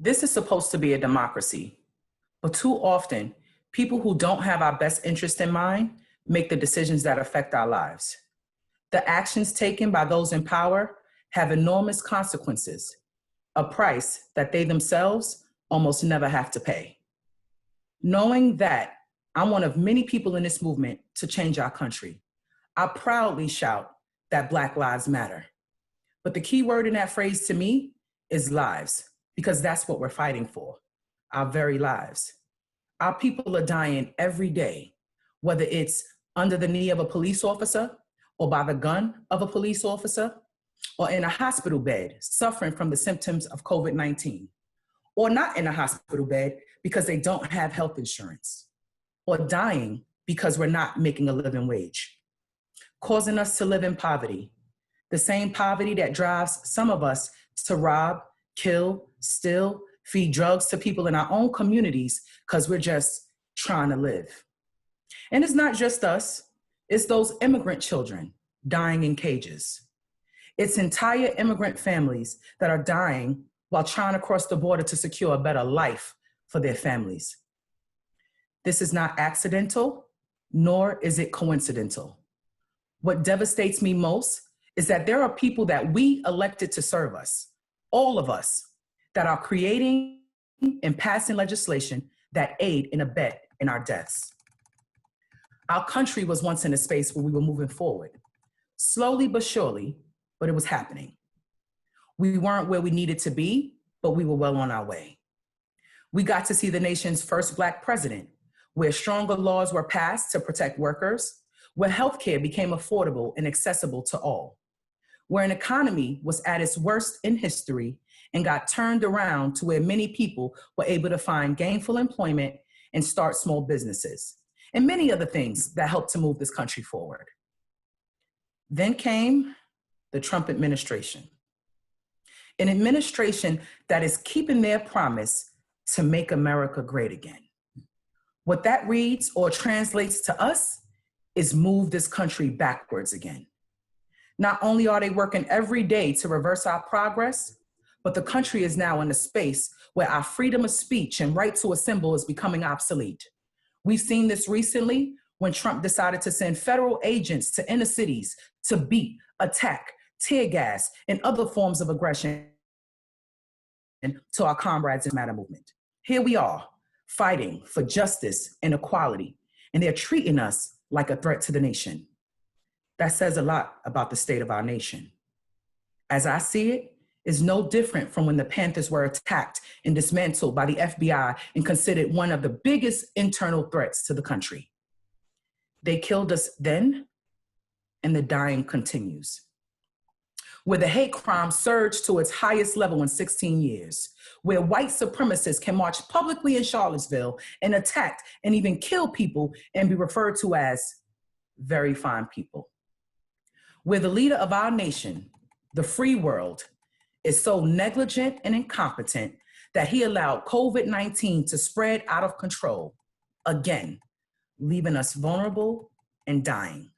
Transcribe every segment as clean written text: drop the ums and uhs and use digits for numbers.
This is supposed to be a democracy, but too often, people who don't have our best interest in mind make the decisions that affect our lives. The actions taken by those in power have enormous consequences, a price that they themselves almost never have to pay. Knowing that I'm one of many people in this movement to change our country, I proudly shout that Black Lives Matter. But the key word in that phrase to me is lives, because that's what we're fighting for, our very lives. Our people are dying every day, whether it's under the knee of a police officer or by the gun of a police officer, or in a hospital bed suffering from the symptoms of COVID-19, or not in a hospital bed because they don't have health insurance, or dying because we're not making a living wage, causing us to live in poverty, the same poverty that drives some of us to rob, kill, steal, feed drugs to people in our own communities because we're just trying to live. And it's not just us, it's those immigrant children dying in cages. It's entire immigrant families that are dying while trying to cross the border to secure a better life for their families. This is not accidental, nor is it coincidental. What devastates me most is that there are people that we elected to serve us, all of us, that are creating and passing legislation that aid and abet in our deaths. Our country was once in a space where we were moving forward, slowly but surely, but it was happening. We weren't where we needed to be, but we were well on our way. We got to see the nation's first Black president, where stronger laws were passed to protect workers, where healthcare became affordable and accessible to all, where an economy was at its worst in history and got turned around to where many people were able to find gainful employment and start small businesses, and many other things that helped to move this country forward. Then came the Trump administration, an administration that is keeping their promise to make America great again. What that reads or translates to us is move this country backwards again. Not only are they working every day to reverse our progress, but the country is now in a space where our freedom of speech and right to assemble is becoming obsolete. We've seen this recently when Trump decided to send federal agents to inner cities to beat, attack, tear gas, and other forms of aggression to our comrades in the Matter movement. Here we are, fighting for justice and equality, and they're treating us like a threat to the nation. That says a lot about the state of our nation. As I see it, it's no different from when the Panthers were attacked and dismantled by the FBI and considered one of the biggest internal threats to the country. They killed us then, and the dying continues. Where the hate crime surged to its highest level in 16 years, where white supremacists can march publicly in Charlottesville and attack and even kill people and be referred to as very fine people. Where the leader of our nation, the free world, is so negligent and incompetent that he allowed COVID-19 to spread out of control, again, leaving us vulnerable and dying.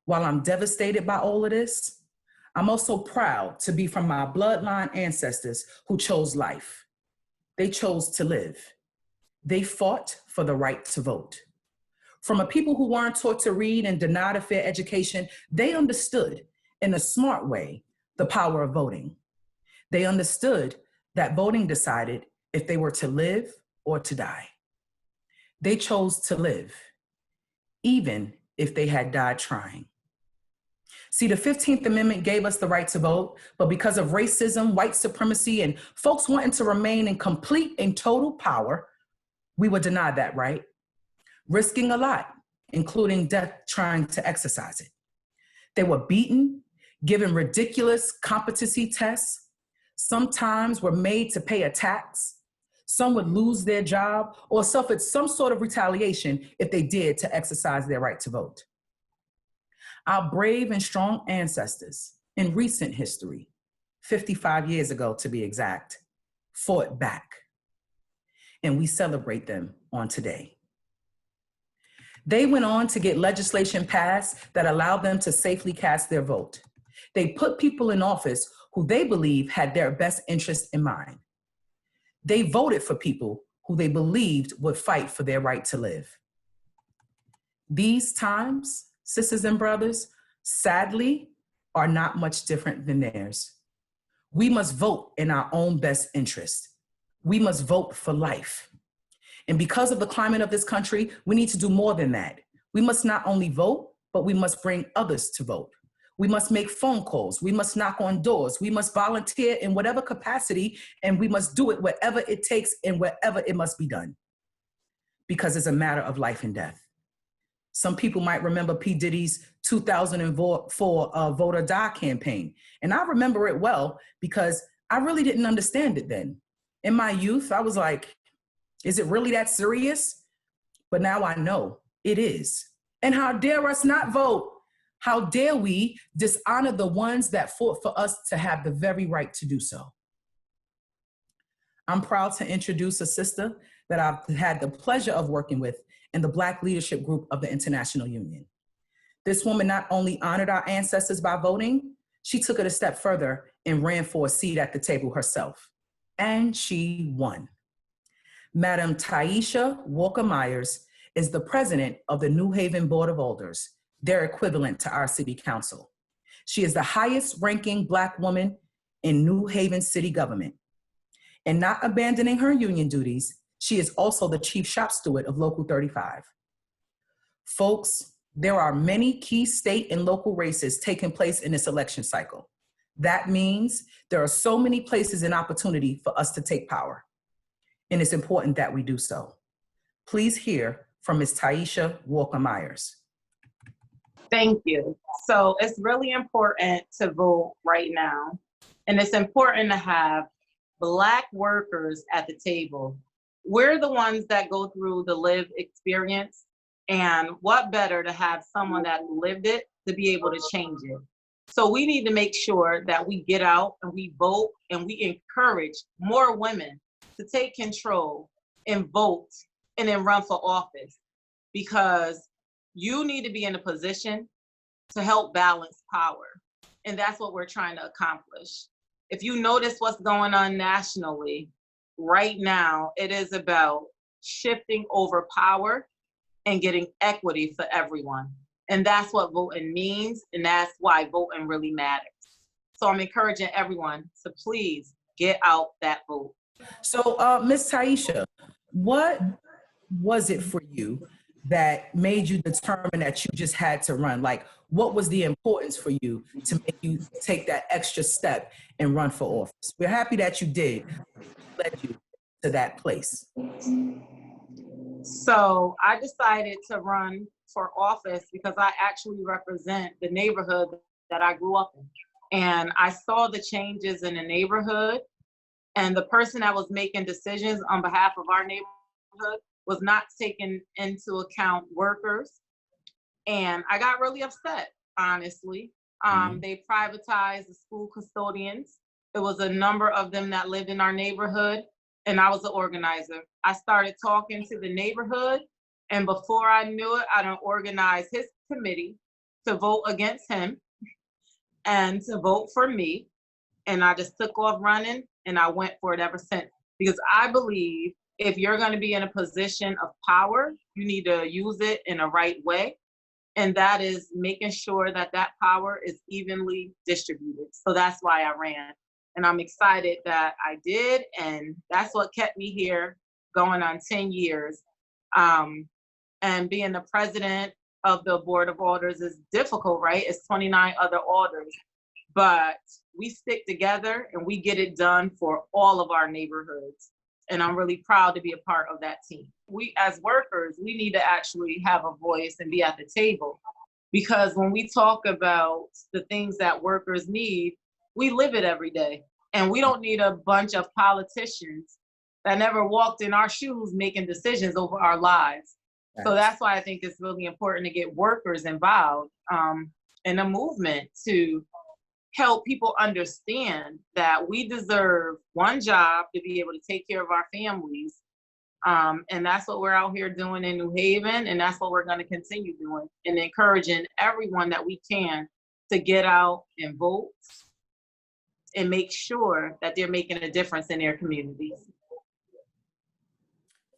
While I'm devastated by all of this, I'm also proud to be from my bloodline ancestors who chose life. They chose to live. They fought for the right to vote. From a people who weren't taught to read and denied a fair education, they understood in a smart way the power of voting. They understood that voting decided if they were to live or to die. They chose to live, even if they had died trying. See, the 15th Amendment gave us the right to vote, but because of racism, white supremacy, and folks wanting to remain in complete and total power, we were denied that right, risking a lot, including death trying to exercise it. They were beaten, given ridiculous competency tests, sometimes were made to pay a tax, some would lose their job or suffered some sort of retaliation if they did to exercise their right to vote. Our brave and strong ancestors in recent history, 55 years ago to be exact, fought back, and we celebrate them on today. They went on to get legislation passed that allowed them to safely cast their vote. They put people in office who they believe had their best interest in mind. They voted for people who they believed would fight for their right to live. These times, sisters and brothers, sadly, are not much different than theirs. We must vote in our own best interest. We must vote for life. And because of the climate of this country, we need to do more than that. We must not only vote, but we must bring others to vote. We must make phone calls. We must knock on doors. We must volunteer in whatever capacity, and we must do it wherever it takes and wherever it must be done, because it's a matter of life and death. Some people might remember P. Diddy's 2004 Vote or Die campaign. And I remember it well because I really didn't understand it then. In my youth, I was like, is it really that serious? But now I know it is. And how dare us not vote? How dare we dishonor the ones that fought for us to have the very right to do so? I'm proud to introduce a sister that I've had the pleasure of working with in the Black Leadership Group of the International Union. This woman not only honored our ancestors by voting, she took it a step further and ran for a seat at the table herself. And she won. Madam Tyisha Walker-Meyers is the president of the New Haven Board of Alders, their equivalent to our city council. She is the highest ranking Black woman in New Haven city government. And not abandoning her union duties, she is also the chief shop steward of Local 35. Folks, there are many key state and local races taking place in this election cycle. That means there are so many places and opportunity for us to take power. And it's important that we do so. Please hear from Ms. Tyisha Walker-Meyers. Thank you. So it's really important to vote right now. And it's important to have Black workers at the table. We're the ones that go through the lived experience. And what better to have someone that lived it to be able to change it. So we need to make sure that we get out and we vote and we encourage more women to take control and vote and then run for office, because you need to be in a position to help balance power. And that's what we're trying to accomplish. If you notice what's going on nationally right now, it is about shifting over power and getting equity for everyone. And that's what voting means, and that's why voting really matters. So I'm encouraging everyone to please get out that vote. So Ms. Tyisha, what was it for you that made you determine that you just had to run? Like, what was the importance for you to make you take that extra step and run for office? We're happy that you did. Led you to that place. So I decided to run for office because I actually represent the neighborhood that I grew up in. And I saw the changes in the neighborhood, and the person that was making decisions on behalf of our neighborhood was not taking into account workers. And I got really upset, honestly. They privatized the school custodians. There was a number of them that lived in our neighborhood, and I was the organizer. I started talking to the neighborhood, and before I knew it, I done organized his committee to vote against him and to vote for me. And I just took off running, and I went for it ever since. Because I believe if you're going to be in a position of power, you need to use it in a right way. And that is making sure that that power is evenly distributed. So that's why I ran. And I'm excited that I did. And that's what kept me here going on 10 years. And being the president of the Board of Alders is difficult, right? It's 29 other alders. But we stick together and we get it done for all of our neighborhoods. And I'm really proud to be a part of that team. We, as workers, we need to actually have a voice and be at the table. Because when we talk about the things that workers need, we live it every day. And we don't need a bunch of politicians that never walked in our shoes making decisions over our lives. So that's why I think it's really important to get workers involved in a movement to help people understand that we deserve one job to be able to take care of our families. And that's what we're out here doing in New Haven. And that's what we're going to continue doing, and encouraging everyone that we can to get out and vote and make sure that they're making a difference in their communities.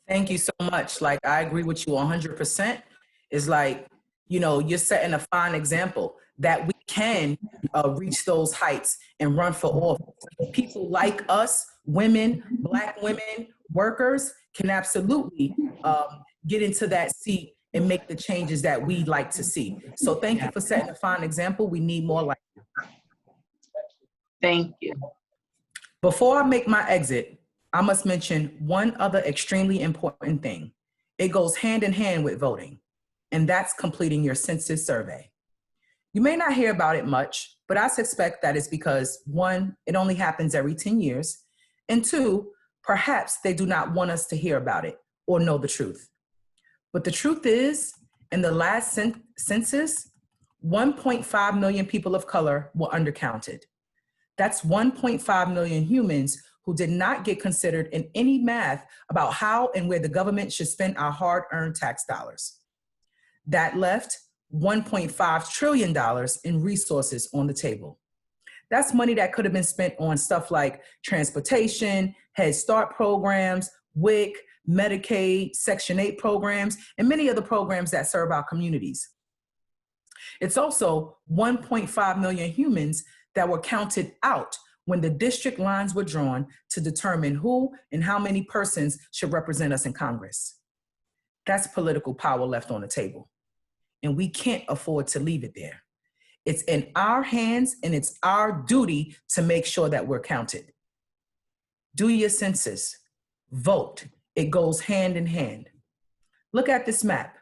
Thank you so much. Like, I agree with you 100%. It's like, you're setting a fine example that we can reach those heights and run for office. People like us, women, Black women, workers, can absolutely get into that seat and make the changes that we like to see. So thank you for setting a fine example. We need more like you. Thank you. Before I make my exit, I must mention one other extremely important thing. It goes hand in hand with voting, and that's completing your census survey. You may not hear about it much, but I suspect that it's because, one, it only happens every 10 years, and two, perhaps they do not want us to hear about it or know the truth. But the truth is, in the last census, 1.5 million people of color were undercounted. That's 1.5 million humans who did not get considered in any math about how and where the government should spend our hard-earned tax dollars. That left $1.5 trillion in resources on the table. That's money that could have been spent on stuff like transportation, Head Start programs, WIC, Medicaid, Section 8 programs, and many other programs that serve our communities. It's also 1.5 million humans that were counted out when the district lines were drawn to determine who and how many persons should represent us in Congress. That's political power left on the table, and we can't afford to leave it there. It's in our hands, and it's our duty to make sure that we're counted. Do your census, vote. It goes hand in hand. Look at this map.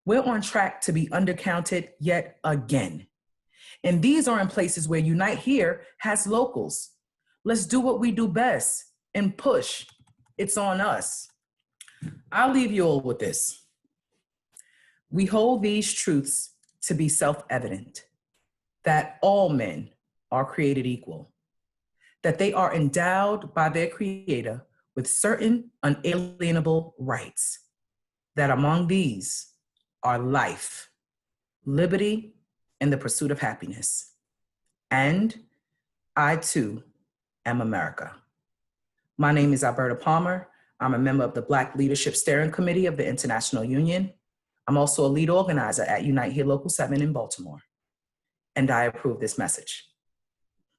We're on track to be undercounted yet again. And these are in places where Unite Here has locals. Let's do what we do best and push. It's on us. I'll leave you all with this. We hold these truths to be self-evident, that all men are created equal, that they are endowed by their Creator with certain unalienable rights, that among these are life, liberty, and the pursuit of happiness. And I too am America. My name is Alberta Palmer. I'm a member of the Black Leadership Steering Committee of the International Union. I'm also a lead organizer at Unite Here Local 7 in Baltimore. And I approve this message.